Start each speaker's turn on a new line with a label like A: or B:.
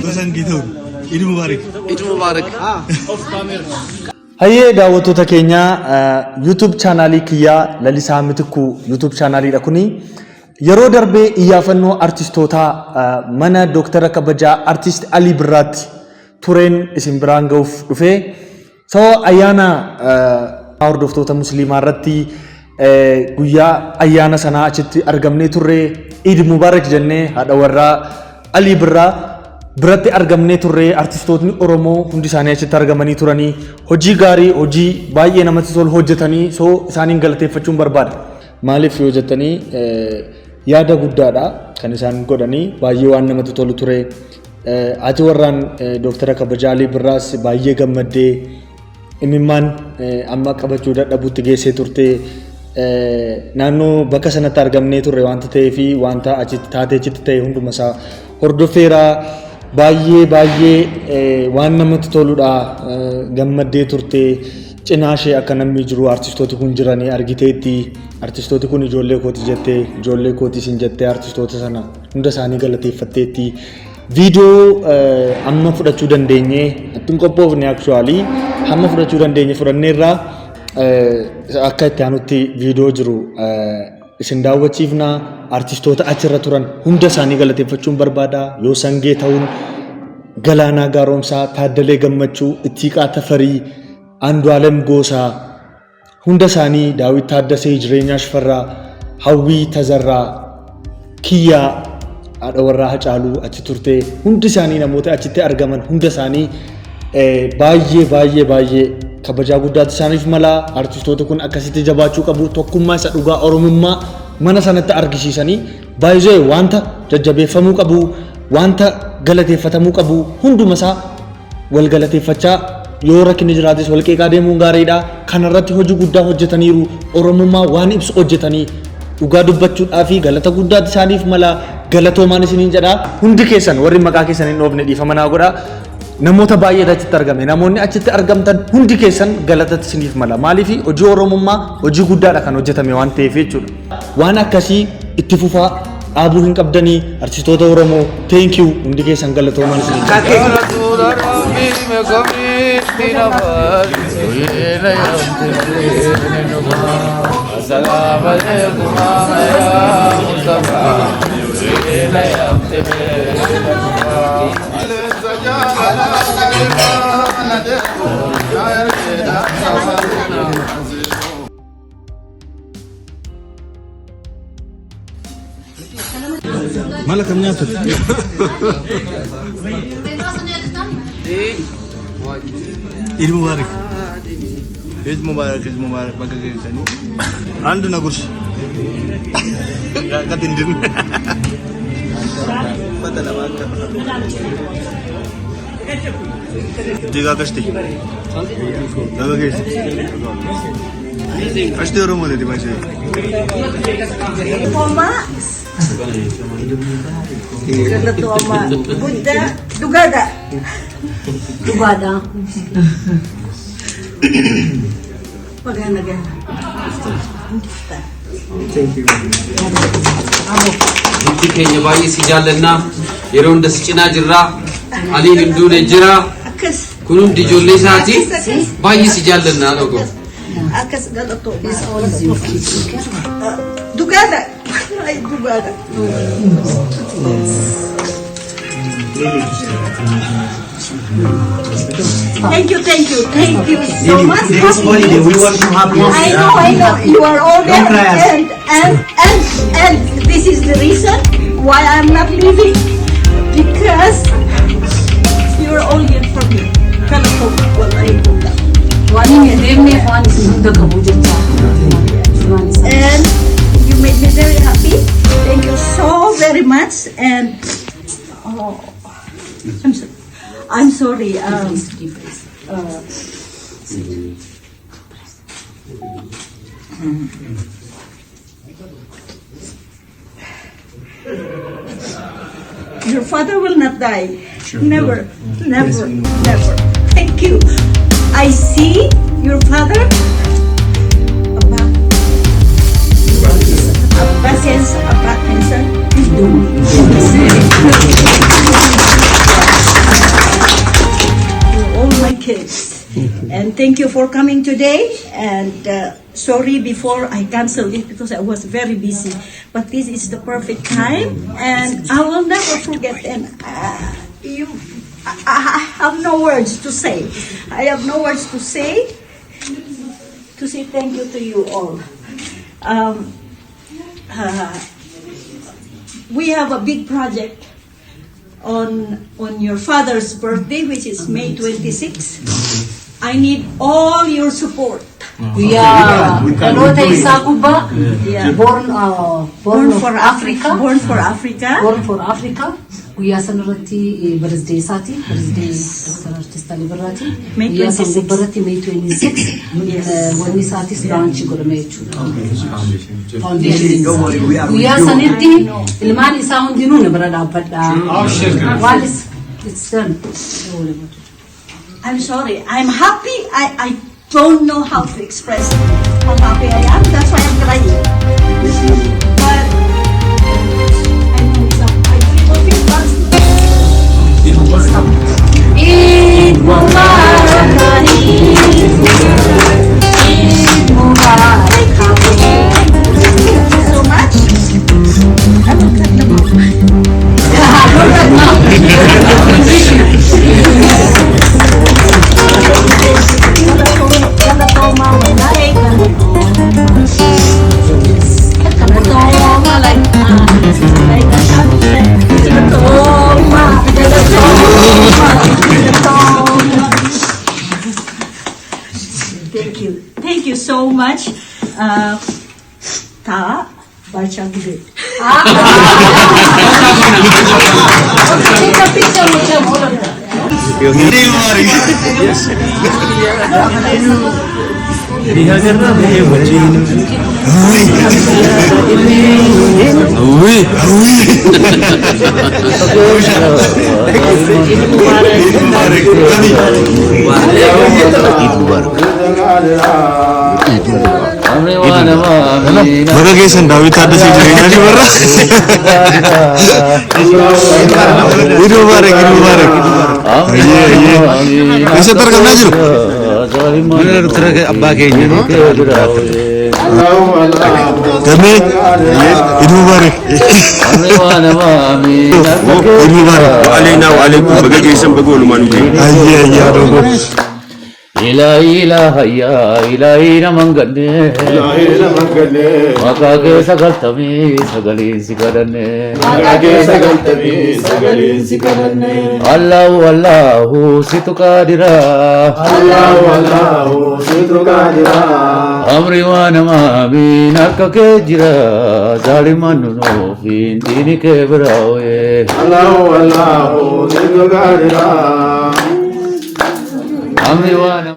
A: Gosan gitu. Eid Mubarak.
B: Eid Mubarak.
C: Hayyee daawwattoota keenya YouTube chaanaalii kiyyaa Lalisaa Mitikuu YouTube chaanaaliidha kuni. Yeroo darbee iyyaafannoo artistootaa mana Dooktara Kabajaa Artist Alii Birraatti tureen isin biraan ga'uuf dhufee ayyaana hordoftoota musliimaa irratti guyyaa ayyaana sanaa achitti argamnee turre Eid Mubarak jennee haadha warraa Alii Birraa biratti argamnee turre artistootni Oromoo hundi isaanii achitti argamanii turanii hojii gaarii hojii baay'ee namatti tolu hojjetanii isaaniin galateeffachuun barbaada. Maaliif yoo jettanii yaada guddaadha kan isaan godhanii baay'ee waan namatti tolu ture. Ati warraan Dooktara Kabajaa Alii Birraas baay'ee gammaddee imimmaan amma qabachuu dadhabuutti geessee turte. Naannoo bakka sanatti argamnee turre wanta ta'ee fi wanta achitti taatee achitti ta'e hunduma isaa hordofeera. Baay'ee waan namatti toludha. Gammaddee turte. Cinaashee akka namni jiru artistooti kun jiranii argiteetti. Artistooti kun ijoollee kooti jettee ijoollee kooti sin jettee artistoota sana hunda isaanii galateeffatteetti. Viidiyoo amma fudhachuu dandeenye attin qophoofne actually hamma fudhachuu dandeenye fudhanneerraa akka itti aanutti viidiyoo jiru isin daawwachiifna. Artistoota achirra turan hunda isaanii galateeffachuun barbaada. Yoo Sangee ta'uun Galaanaa Gaaromsaa, Taaddalee Gammachuu, Ittiiqaa Tafarii, Andu'aalem Goosaa hunda isaanii Daawit Taaddasee, Jireenyaa Shifarraa, Hawwii Tazarraa, Kiyyaa haadha warraa Hacaaluu achi turte hundi isaanii namoota achitti argaman hunda isaanii baay'ee kabajaa guddaatu isaaniif mala. Artistoota kun akkasitti jabaachuu qabu. Tokkummaa isa dhugaa Oromummaa mana sanatti argisiisanii baay'ee wanta jajjabeeffamuu qabu, wanta galateeffatamuu qabu. Hunduma isaa wal galateeffachaa yoo rakkinni jiraates wal qeeqaa deemuun gaariidha. Kanarratti hojii guddaa hojjetaniiru. Oromummaa waan ibsu hojjetanii dhugaa dubbachuudhaa fi galata guddaatu isaaniif mala. Galatoomaan isiniin jedha. Hundi keessan warri maqaa keessan hin dhoofne dhiifama naa godhaa. Namoota baay'eetu achitti argame. Namoonni achitti argamtan hundi keessan galatatti isiniif mala. Maaliif hojii Oromummaa hojii guddaadha kan hojjetame waan ta'eef jechuudha. Waan akkasii itti fufaa dhaabuu hin qabdanii artistoota Oromoo thank you hundi keessan galatoomaan isiniin
A: Malah kam nyatu. Eid Mubarak. Eid Mubarak, Eid Mubarak. Bagai sini. Andu nagus. Katindin. Mata nama. Tiga kasti. Tiga kasti. Kasti orang mana di mana?
D: Mama. Ketua Buddha Dugada. Dugada. Bagaimana?
B: Thank you. Bukti keenya baay'ee si jaallanna. Yeroo hunda si cinaa jirra. Aliin hinduune jira. Kun hundi ijoollee isaati. Baay'ee si jaallanna dhugoo.
D: Akkas galatoo. Dugada. Ay Dugada. Thank you so much.
A: This holiday we want to have more.
D: I know. You are all there, and this is the reason why I'm not leaving, because you are all here for me. And you made me very happy. Thank you so very much. And I'm sorry. Your father will not die. Sure. Never. Thank you. I see your father And thank you for coming today. And sorry before I canceled it because I was very busy. But this is the perfect time, and I will never forget. And I have no words to say. I have no words to say. To say thank you to you all. We have a big project on your father's birthday, which is May 26. I need all your support.
E: Yeah, Kalote Isakuba,
D: Yeah.
E: born for Africa.
D: Born for Africa.
E: Born for Africa. Guyyaa sanarratti birthday isaati. Birthday Dr. Artist Ali Birraati.
D: May
E: Guyyaa
D: 26.
E: san gubbarratti May 26. Wanni isaatis launch godhame jechuudha. Foundation. Guyyaa sanitti ilmaan isaa hundinuu na bira dhaabbadha. Waan it's done.
D: I'm sorry. I'm happy. I don't know how to express how happy I am. That's why I'm crying. But I know it's up. I will feel fast.
E: Eid Mubarak, Eid Mubarak.
D: Thank you so much. I will cut them off. Thank you so much. Ta Barchang Gid.
E: Take a picture with them, all of them.
A: Baga keessan daawwit addasii jireenyaa shibarra. Iid mubaarak, Iid mubaarak. Eessatti argamaa jiru? Mana Dr. Abbaa keenya. Gamee Iid mubaarak. Iid mubaarak.
F: Waalaikumsalam, waalaikum. Baga keessan baga walumaan dhufee.
A: Ayyaa dogo.
G: Ilahi namanganne Makake sagaltami sagalin sikadanne Allahu situ kadira Amri wa namami nakake jira Zaliman no fin dini ke brawe
F: Allahu situ kadira
G: Amri wa